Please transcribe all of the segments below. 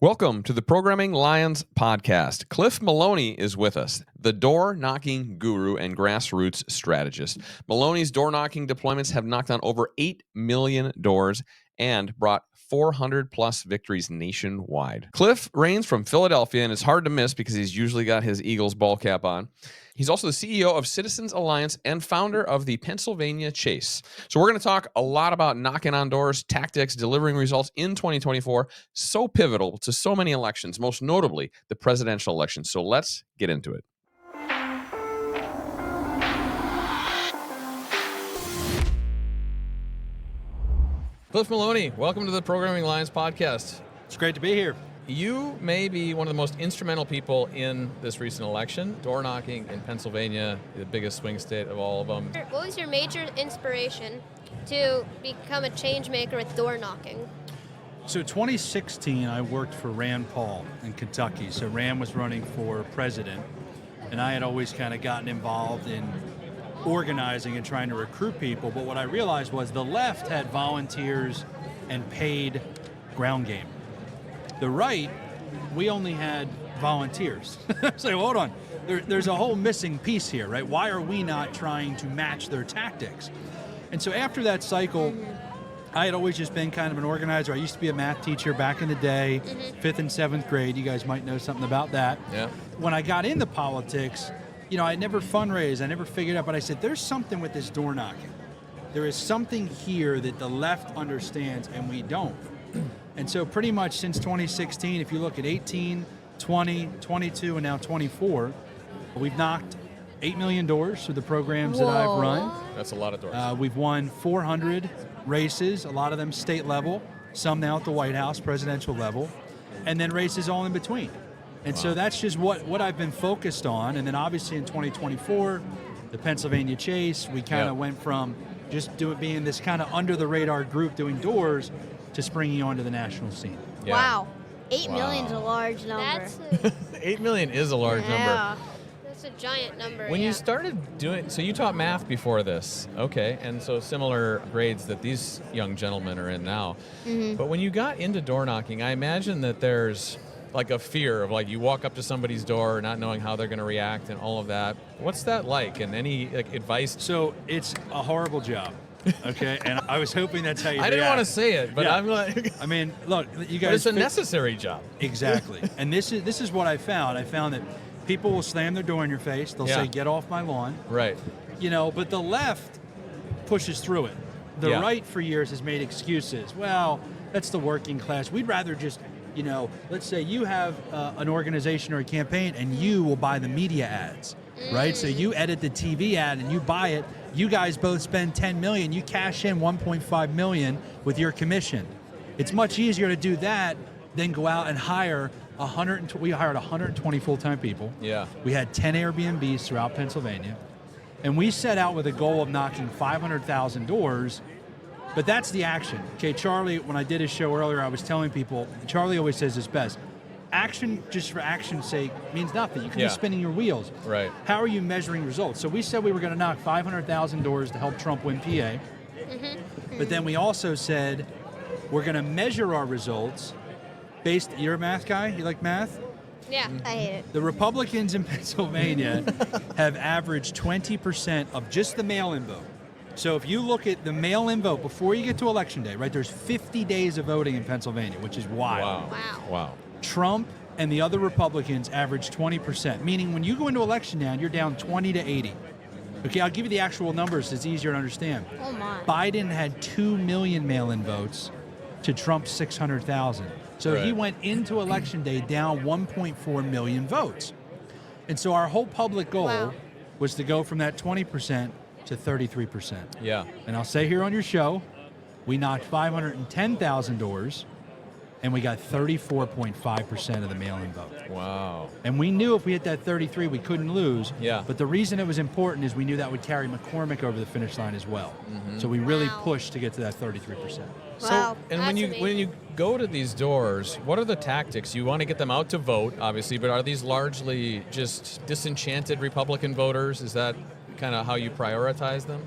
Welcome to the Programming Lions podcast. Cliff Maloney is with us, the door-knocking guru and grassroots strategist. Maloney's door-knocking deployments have knocked on over 8 million doors and brought 400-plus victories nationwide. Cliff reigns from Philadelphia, and it's hard to miss because he's usually got his Eagles ball cap on. He's also the CEO of Citizens Alliance and founder of the Pennsylvania Chase. So we're going to talk a lot about knocking on doors, tactics, delivering results in 2024, so pivotal to so many elections, most notably the presidential election. So let's get into it. Cliff Maloney, welcome to the Programming Lions podcast. It's great to be here. You may be one of the most instrumental people in this recent election, door knocking in Pennsylvania, the biggest swing state of all of them. What was your major inspiration to become a change maker with door knocking? So 2016, I worked for Rand Paul in Kentucky. So Rand was running for president, and I had always kind of gotten involved in organizing and trying to recruit people. But what I realized was the left had volunteers and paid ground game. The right, we only had volunteers. So hold on, there's a whole missing piece here, right? Why are we not trying to match their tactics? And so after that cycle, I had always just been kind of an organizer. I used to be a math teacher back in the day, 5th and 7th grade. You guys might know something about that. Yeah. When I got into politics, you know, I never fundraised, I never figured out, but I said, there's something with this door knocking. There is something here that the left understands and we don't. And so pretty much since 2016, if you look at 18, 20, 22, and now 24, we've knocked 8 million doors through the programs that I've run. That's a lot of doors. We've won 400 races, a lot of them state level, some now at the White House, presidential level, and then races all in between. And so that's just what I've been focused on. And then obviously in 2024, the Pennsylvania Chase, we kind of went from just being this kind of under the radar group doing doors to springing onto the national scene. Yeah. Wow. 8 million is a large number. 8 million is a large number. That's a giant number. When you started doing, so you taught math before this, okay, and so similar grades that these young gentlemen are in now. But when you got into door knocking, I imagine that there's like a fear of like you walk up to somebody's door not knowing how they're going to react and all of that. What's that like? And any advice? So it's a horrible job. Okay, and I was hoping that's how you I didn't want to say it, but I'm like, I mean, look, you guys. but it's a necessary job. Exactly, and this is what I found. I found that people will slam their door in your face. They'll say, "Get off my lawn." Right. You know, but the left pushes through it. The right for years has made excuses. Well, that's the working class. We'd rather just, you know, let's say you have an organization or a campaign, and you will buy the media ads, right? So you edit the TV ad and you buy it. You guys both spend 10 million, you cash in 1.5 million with your commission. It's much easier to do that than go out and hire we hired 120 full-time people. Yeah. We had 10 Airbnbs throughout Pennsylvania. And we set out with a goal of knocking 500,000 doors, but that's the action. Okay, Charlie, when I did his show earlier, I was telling people, Charlie always says this best, action just for action's sake means nothing. You can be spinning your wheels. Right. How are you measuring results? So we said we were going to knock 500,000 doors to help Trump win PA. But then we also said we're going to measure our results based, you're a math guy? You like math? Yeah. I hate it. The Republicans in Pennsylvania have averaged 20% of just the mail-in vote. So if you look at the mail-in vote before you get to Election Day, right, there's 50 days of voting in Pennsylvania, which is wild. Wow. Trump and the other Republicans average 20%, meaning when you go into Election Day, you're down 20 to 80. Okay, I'll give you the actual numbers. It's easier to understand. Oh my. Biden had 2 million mail-in votes to Trump's 600,000. So he went into Election Day down 1.4 million votes. And so our whole public goal was to go from that 20% to 33%. Yeah. And I'll say here on your show, we knocked 510,000 doors, and we got 34.5% of the mail-in vote. Wow. And we knew if we hit that 33, we couldn't lose. Yeah. But the reason it was important is we knew that would carry McCormick over the finish line as well. So we really pushed to get to that 33%. Wow. And when you go to these doors, what are the tactics? You want to get them out to vote, obviously, but are these largely just disenchanted Republican voters? Is that kind of how you prioritize them?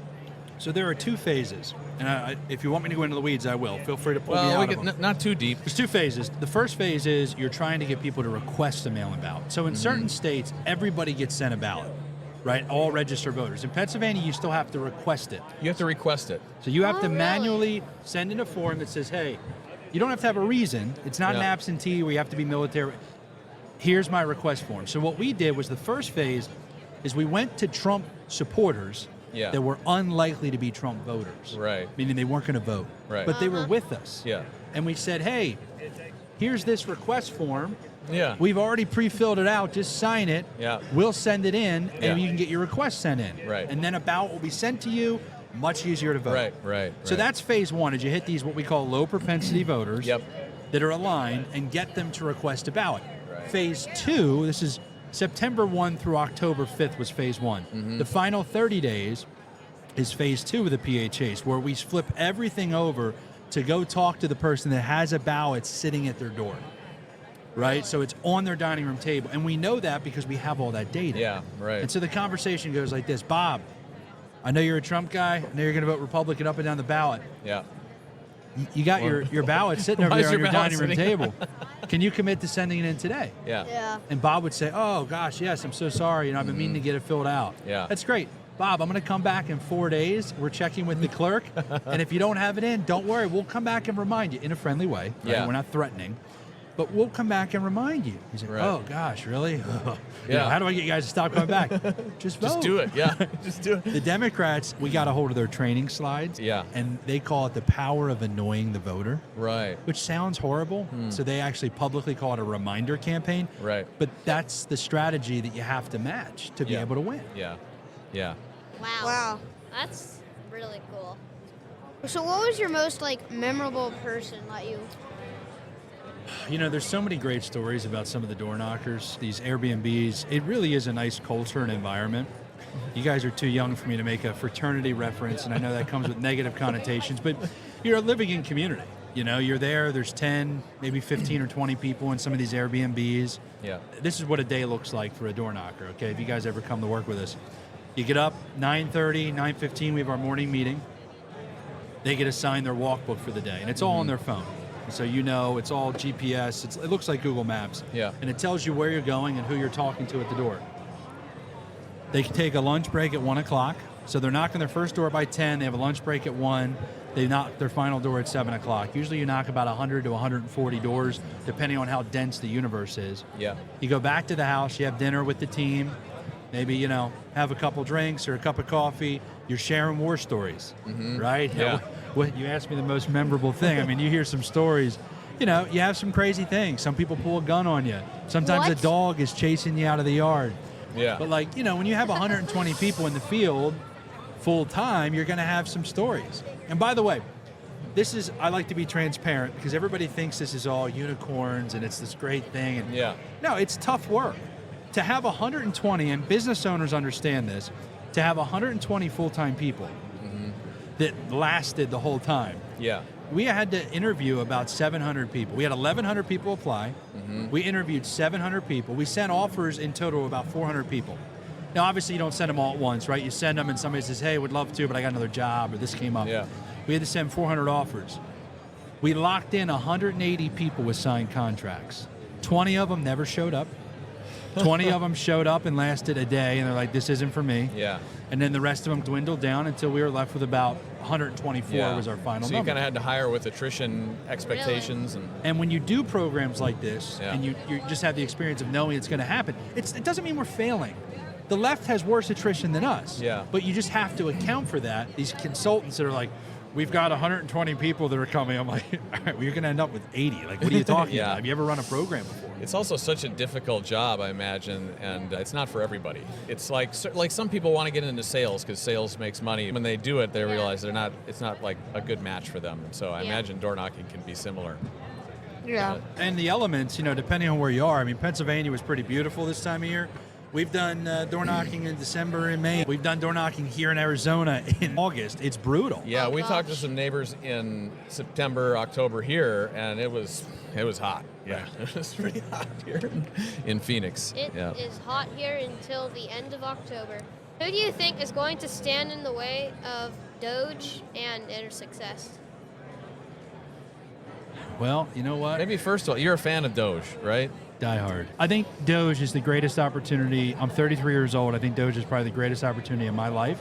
So there are two phases. And if you want me to go into the weeds, I will. Feel free to pull me out of them. Not too deep. There's 2 phases. The first phase is you're trying to get people to request a mail-in ballot. So in certain states, everybody gets sent a ballot, right? All registered voters. In Pennsylvania, you still have to request it. You have to request it. So you have to really? manually send in a form that says, hey, you don't have to have a reason. It's not an absentee where you have to be military. Here's my request form. So what we did was the first phase is we went to Trump supporters that were unlikely to be Trump voters. Right. Meaning they weren't going to vote. Right. But they were with us. Yeah. And we said, hey, here's this request form. Yeah. We've already pre-filled it out. Just sign it. Yeah. We'll send it in, and you can get your request sent in. Right. And then a ballot will be sent to you. Much easier to vote. Right. So that's phase 1, is you hit these what we call low propensity voters that are aligned and get them to request a ballot. Right. Phase 2, this is September 1 through October 5th was phase 1. The final 30 days is phase 2 of the PHAs, where we flip everything over to go talk to the person that has a ballot sitting at their door. Right? So it's on their dining room table. And we know that because we have all that data. Yeah, right. And so the conversation goes like this: Bob, I know you're a Trump guy. I know you're going to vote Republican up and down the ballot. Yeah. You got your ballot sitting over there on your dining room sitting? table. Can you commit to sending it in today? Yeah. And Bob would say, oh, gosh, yes, I'm so sorry. I've been meaning to get it filled out. Yeah. That's great. Bob, I'm going to come back in 4 days. We're checking with the clerk. And if you don't have it in, don't worry. We'll come back and remind you in a friendly way. Right? Yeah. We're not threatening. But we'll come back and remind you. He's like, oh, gosh, really? You know, how do I get you guys to stop coming back? Just vote. Just do it. Yeah. Just do it. The Democrats, we got a hold of their training slides. Yeah. And they call it the power of annoying the voter. Right. Which sounds horrible. So they actually publicly call it a reminder campaign. Right. But that's the strategy that you have to match to be able to win. Yeah. Yeah. Wow. That's really cool. So what was your most memorable person that you... You know, there's so many great stories about some of the door knockers, these Airbnbs. It really is a nice culture and environment. You guys are too young for me to make a fraternity reference, and I know that comes with negative connotations, but you're living in community. You know, you're there, there's 10, maybe 15 or 20 people in some of these Airbnbs. Yeah. This is what a day looks like for a door knocker, okay, if you guys ever come to work with us. You get up, 9:30, 9:15, we have our morning meeting. They get assigned their walk book for the day, and it's all on their phone. So you know, it's all GPS. It looks like Google Maps. Yeah. And it tells you where you're going and who you're talking to at the door. They can take a lunch break at 1 o'clock. So they're knocking their first door by 10. They have a lunch break at 1. They knock their final door at 7 o'clock. Usually you knock about 100 to 140 doors, depending on how dense the universe is. Yeah. You go back to the house. You have dinner with the team. Maybe, you know, have a couple drinks or a cup of coffee. You're sharing war stories, right? Yeah. You asked me the most memorable thing. I mean, you hear some stories. You know, you have some crazy things. Some people pull a gun on you. Sometimes a dog is chasing you out of the yard. Yeah. But when you have 120 people in the field full time, you're going to have some stories. And by the way, I like to be transparent because everybody thinks this is all unicorns and it's this great thing. And no, it's tough work. To have 120, and business owners understand this, to have 120 full-time people that lasted the whole time. Yeah. We had to interview about 700 people. We had 1,100 people apply. We interviewed 700 people. We sent offers in total about 400 people. Now, obviously, you don't send them all at once, right? You send them and somebody says, hey, would love to, but I got another job, or this came up. Yeah. We had to send 400 offers. We locked in 180 people with signed contracts. 20 of them never showed up. 20 of them showed up and lasted a day, and they're like, this isn't for me. Yeah. And then the rest of them dwindled down until we were left with about 124 was our final so number. you kind of had to hire with attrition expectations. Really? And when you do programs like this, and you just have the experience of knowing it's going to happen, it doesn't mean we're failing. The left has worse attrition than us. Yeah. But you just have to account for that. These consultants that are like, we've got 120 people that are coming. I'm like, all right, well, you're going to end up with 80. Like, what are you talking about? Have you ever run a program before? It's also such a difficult job, I imagine, and it's not for everybody. It's like some people want to get into sales because sales makes money. When they do it, they realize it's not like a good match for them. And so I imagine door knocking can be similar. Yeah. And the elements, depending on where you are. I mean, Pennsylvania was pretty beautiful this time of year. We've done door knocking in December and May. We've done door knocking here in Arizona in August. It's brutal. Yeah, we talked to some neighbors in September, October here, and it was hot. Yeah, it was pretty hot here in Phoenix. It is hot here until the end of October. Who do you think is going to stand in the way of DOGE and their success? Well, you know what? Maybe first of all, you're a fan of DOGE, right? Die hard. I think DOGE is the greatest opportunity. I'm 33 years old. I think DOGE is probably the greatest opportunity in my life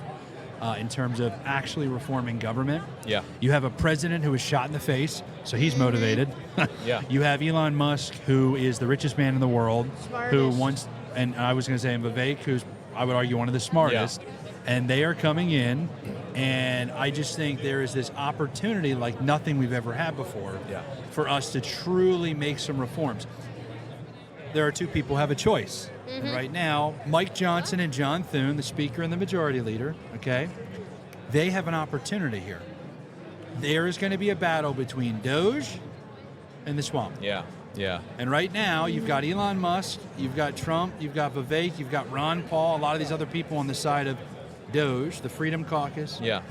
in terms of actually reforming government. Yeah. You have a president who was shot in the face, so he's motivated. Yeah. You have Elon Musk, who is the richest man in the world, who Smartest. wants, and I was going to say Vivek, who's, I would argue, one of the smartest. And they are coming in, and I just think there is this opportunity like nothing we've ever had before for us to truly make some reforms. There are two people who have a choice. And right now, Mike Johnson and John Thune, the Speaker and the Majority Leader, okay, they have an opportunity here. There is going to be a battle between DOGE and the swamp. Yeah. Yeah. And right now, you've got Elon Musk, you've got Trump, you've got Vivek, you've got Ron Paul, a lot of these other people on the side of DOGE, the Freedom Caucus. Yeah.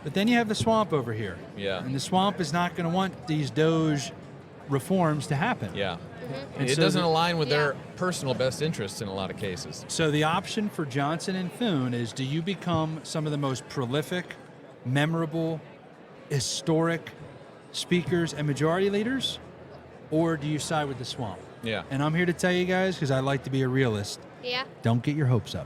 But then you have the swamp over here. Yeah. And the swamp is not going to want these DOGE reforms to happen. Yeah. And It so doesn't the- align with their personal best interests in a lot of cases. So the option for Johnson and Thune is, do you become some of the most prolific, memorable, historic speakers and majority leaders, or do you side with the swamp? Yeah. And I'm here to tell you guys, because I like to be a realist, Yeah. don't get your hopes up.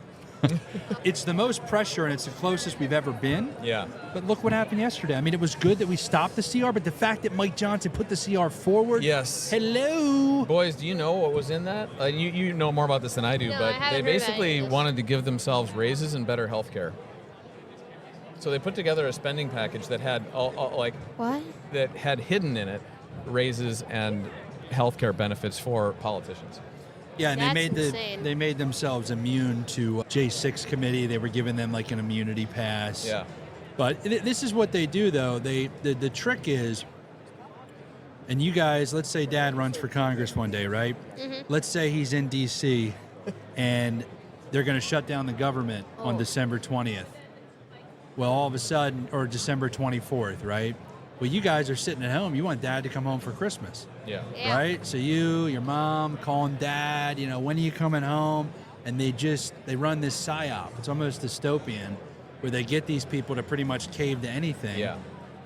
It's the most pressure, and it's the closest we've ever been. Yeah. But look what happened yesterday. I mean, it was good that we stopped the CR, but the fact that Mike Johnson put the CR forward. Yes. Hello. Boys, do you know what was in that? You know more about this than I do, No, but I haven't they heard about basically any of this. wanted to give themselves raises and better health care. So they put together a spending package that had What? that had hidden in it raises and health care benefits for politicians. Yeah, and That's they made insane. they made themselves immune to J6 committee. They were giving them like an immunity pass. Yeah. But this is what they do, though. The trick is, and you guys, let's say Dad runs for Congress one day, right? Let's say he's in D.C. and they're going to shut down the government on December 20th. Well, all of a sudden, or December 24th, right? Well, you guys are sitting at home. You want Dad to come home for Christmas. Yeah. Yeah. Right? So you, your mom, calling Dad, when are you coming home? And they run this psyop. It's almost dystopian, where they get these people to pretty much cave to anything. Yeah.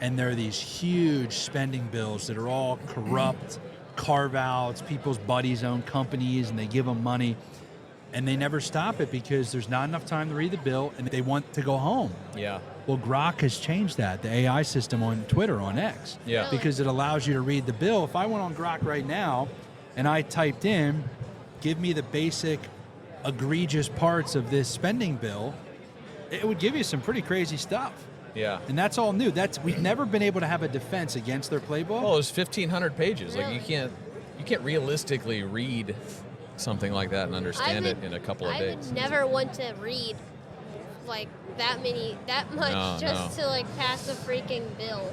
And there are these huge spending bills that are all corrupt, carve-outs, people's buddies own companies, and they give them money. And they never stop it because there's not enough time to read the bill, and they want to go home. Yeah. Well, Grok has changed that, the AI system on Twitter, on X. Yeah. Really? Because it allows you to read the bill. If I went on Grok right now and I typed in, give me the basic egregious parts of this spending bill, it would give you some pretty crazy stuff. Yeah. And that's all new. We've never been able to have a defense against their playbook. Well, it was 1,500 pages. Like Really? you can't realistically read something like that and understand it in a couple of I days. would never want to read like that much No, just to like pass a freaking bill.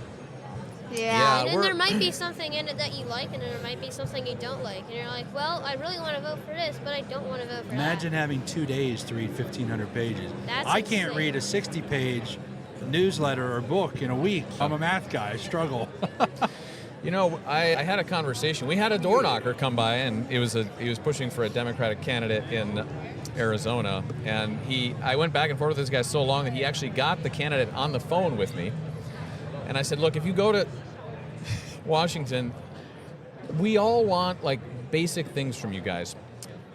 Yeah, And then we're- there might be something in it that you like, and then there might be something you don't like, and you're like, well, I really want to vote for this, but I don't want to vote for Imagine that. having 2 days to read 1,500 pages. That's I can't insane. read a 60-page newsletter or book in a week. I'm a math guy. I struggle. I had a conversation. We had a door knocker come by, and he was pushing for a Democratic candidate in Arizona, and I went back and forth with this guy so long that he actually got the candidate on the phone with me. And I said, look, if you go to Washington, we all want like basic things from you guys.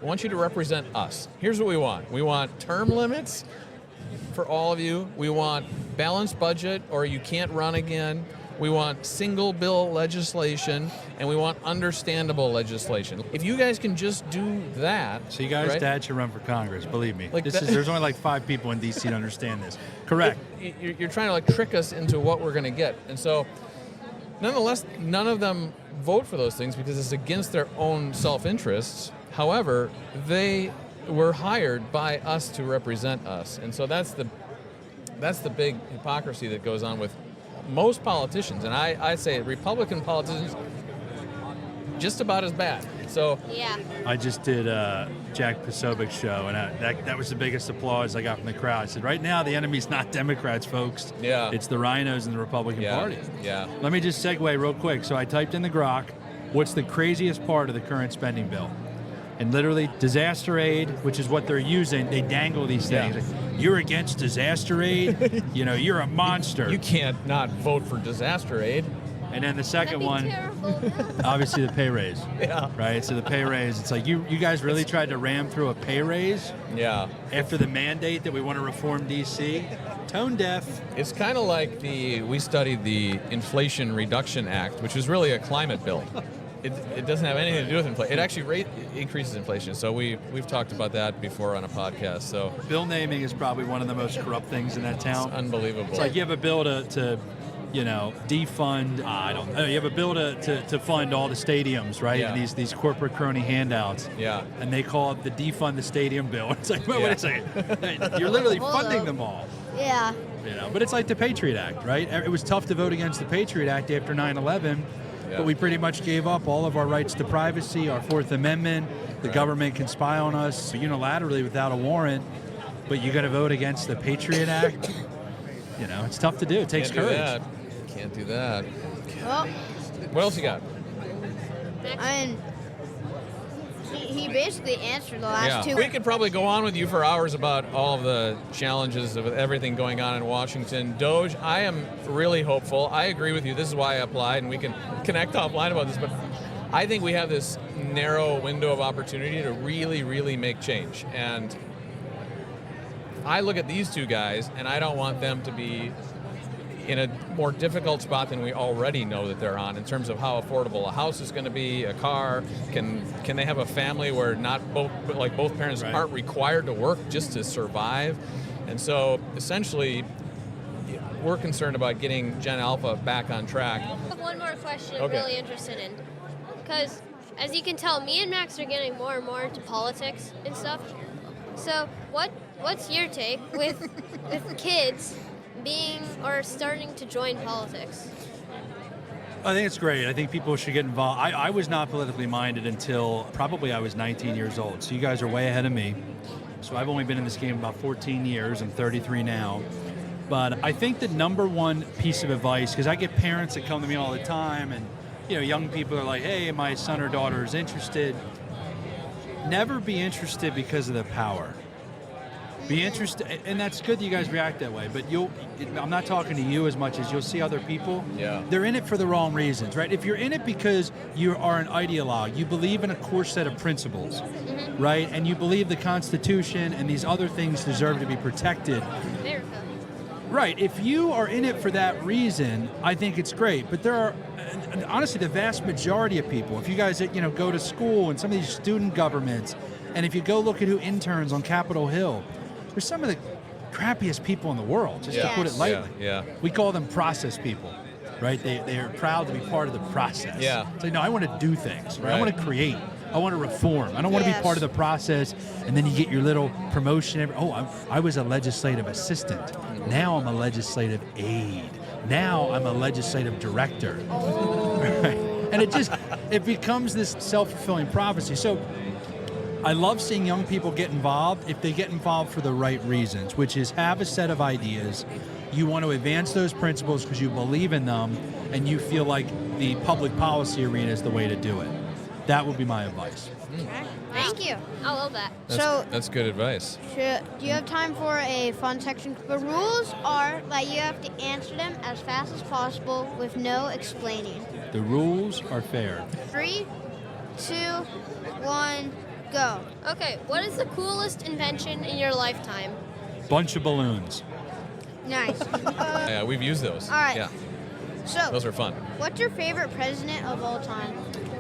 I want you to represent us. Here's what we want. We want term limits for all of you. We want balanced budget or you can't run again. We want single bill legislation, and we want understandable legislation. If you guys can just do that. So you guys, right? Dad should run for Congress. Believe me. Like that- There's only like 5 people in D.C. to understand this. Correct. You're trying to like trick us into what we're going to get. And so, nonetheless, none of them vote for those things because it's against their own self-interests. However, they were hired by us to represent us. And so that's the big hypocrisy that goes on with most politicians. And I say Republican politicians, just about as bad. So Yeah. I just did Jack Posovic's show, and that was the biggest applause I got from the crowd. I said, right now, the enemy's not Democrats, folks. Yeah. It's the rhinos in the Republican Party. Yeah. Let me just segue real quick. So I typed in the Grok, what's the craziest part of the current spending bill? And literally, disaster aid, which is what they're using, they dangle these things. Yeah. Like, you're against disaster aid? You're a monster. You can't not vote for disaster aid. And then the second That'd be one, terrible. obviously the pay raise. Yeah. Right? So the pay raise, it's like you guys really tried to ram through a pay raise Yeah. after the mandate that we want to reform D.C. Tone deaf. It's kind of like we studied the Inflation Reduction Act, which was really a climate bill. It doesn't have anything to do with inflation. It actually increases inflation. So we've talked about that before on a podcast. So Bill naming is probably one of the most corrupt things in that town. it's unbelievable. It's like you have a bill to defund. I don't know. You have a bill to fund all the stadiums, right? Yeah. And these corporate crony handouts. Yeah. And they call it the defund the stadium bill. It's like, wait Yeah. a second. You're literally Hold funding up. them all. Yeah. But it's like the Patriot Act, right? It was tough to vote against the Patriot Act after 9/11, Yeah. but we pretty much gave up all of our rights to privacy, our Fourth Amendment. The government can spy on us unilaterally without a warrant, but you got to vote against the Patriot Act. It's tough to do. It takes Can't do courage. that. Can't do that. Well, What else you got? I mean, he basically answered the last two. We could probably go on with you for hours about all of the challenges of everything going on in Washington. DOGE, I am really hopeful. I agree with you. This is why I applied, and we can connect offline about this, but I think we have this narrow window of opportunity to really, really make change. And I look at these two guys, and I don't want them to be in a more difficult spot than we already know that they're on in terms of how affordable a house is going to be, a car. Can they have a family where both parents Right. aren't required to work just to survive? And so essentially, we're concerned about getting Gen Alpha back on track. I have one more question I'm Okay. really interested in. Because, as you can tell, me and Max are getting more and more into politics and stuff. So, what's your take with kids being or starting to join politics? I think it's great. I think people should get involved. I was not politically minded until probably I was 19 years old. So you guys are way ahead of me. So I've only been in this game about 14 years. I'm 33 now. But I think the number one piece of advice, because I get parents that come to me all the time, and young people are like, hey, my son or daughter is interested. Never be interested because of the power. Be interested, and that's good that you guys react that way, but I'm not talking to you as much as you'll see other people. Yeah. They're in it for the wrong reasons, right? If you're in it because you are an ideologue, you believe in a core set of principles, right? And you believe the Constitution and these other things deserve to be protected. America. Right. If you are in it for that reason, I think it's great. But there are, honestly, the vast majority of people, if you guys go to school and some of these student governments, and if you go look at who interns on Capitol Hill, they're some of the crappiest people in the world, just to Yes. put it lightly. Yeah. We call them process people, right? They are proud to be part of the process. Yeah. It's like, no, I want to do things, right? I Right. want to create. I want to reform. I don't want to be Yes. part of the process, and then you get your little promotion. I was a legislative assistant. Now I'm a legislative aide. Now I'm a legislative director. Right? And it becomes this self-fulfilling prophecy. So I love seeing young people get involved if they get involved for the right reasons, which is have a set of ideas. You want to advance those principles because you believe in them, and you feel like the public policy arena is the way to do it. That would be my advice. Thank you. I love that. That's good advice. Do you have time for a fun section? The rules are that you have to answer them as fast as possible with no explaining. The rules are fair. 3, 2, 1, go. Okay, what is the coolest invention in your lifetime? Bunch of balloons. Nice. Yeah, we've used those. All right. Yeah, So, those are fun. what's your favorite president of all time?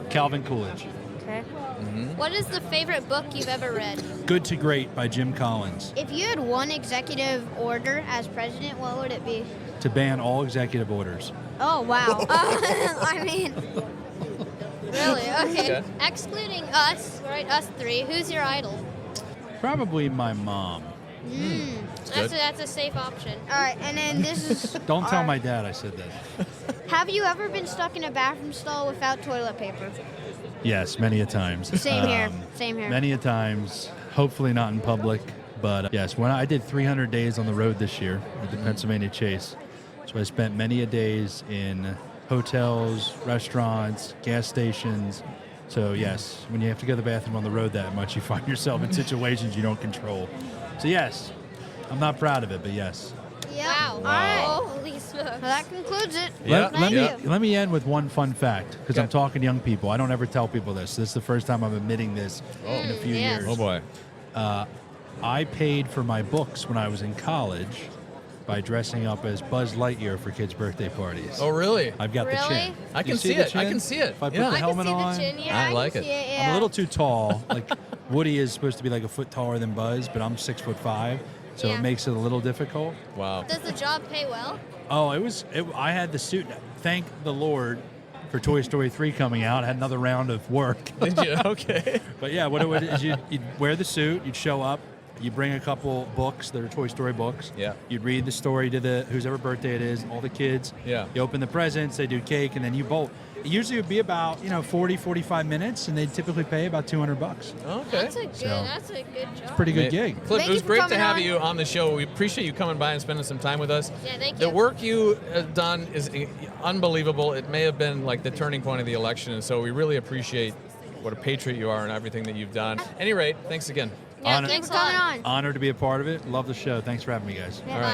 Calvin Coolidge. Okay. What is the favorite book you've ever read? Good to Great by Jim Collins. If you had one executive order as president, what would it be? To ban all executive orders. Oh, wow. I mean, really? Okay. Okay. Excluding us, right? Us three. Who's your idol? Probably my mom. good. That's a safe option. All right, and then this is. Don't tell my dad I said that. Have you ever been stuck in a bathroom stall without toilet paper? Yes, many a times. Same here. Same here. Many a times. Hopefully not in public, but yes, when I did 300 days on the road this year at the Pennsylvania Chase, so I spent many a days in hotels, restaurants, gas stations, So yes, when you have to go to the bathroom on the road that much, you find yourself in situations you don't control. So yes, I'm not proud of it, but yes. Yeah. Wow. All right. Holy smokes. Well, that concludes it. Yeah. Thank you. Let me end with one fun fact, because Okay. I'm talking to young people. I don't ever tell people this. This is the first time I'm admitting this in a few yes. years. Oh boy. I paid for my books when I was in college by dressing up as Buzz Lightyear for kids' birthday parties. Oh really? I've got the Really? chin. I Do can you see the it. I chin? can see it. If I put Yeah. the I can helmet see on, the chin. Yeah, I can like it. see yeah. I'm a little too tall. Like Woody is supposed to be like a foot taller than Buzz, but I'm 6'5", so Yeah. it makes it a little difficult. Wow. Does the job pay well? Oh, I had the suit. Thank the Lord for Toy Story 3 coming out. I had another round of work. Did you? Okay. But yeah, what it would is you'd wear the suit, you'd show up, you bring a couple books that are Toy Story books. Yeah. You'd read the story to the whoever birthday it is, all the kids. Yeah. You open the presents, they do cake, and then you bolt. It usually would be about 40, 45 minutes, and they typically pay about $200. Okay. That's a good. So- That's a good job. Pretty good gig. Cliff, Thank it was you for great to coming have on. you on the show. We appreciate you coming by and spending some time with us. Yeah, thank The you. work you have done is unbelievable. It may have been like the turning point of the election, and so we really appreciate what a patriot you are and everything that you've done. At any rate, thanks again. Yeah, Honor- thanks Thanks a for lot. coming on. Honored to be a part of it. Love the show. Thanks for having me, guys. Yeah, All right.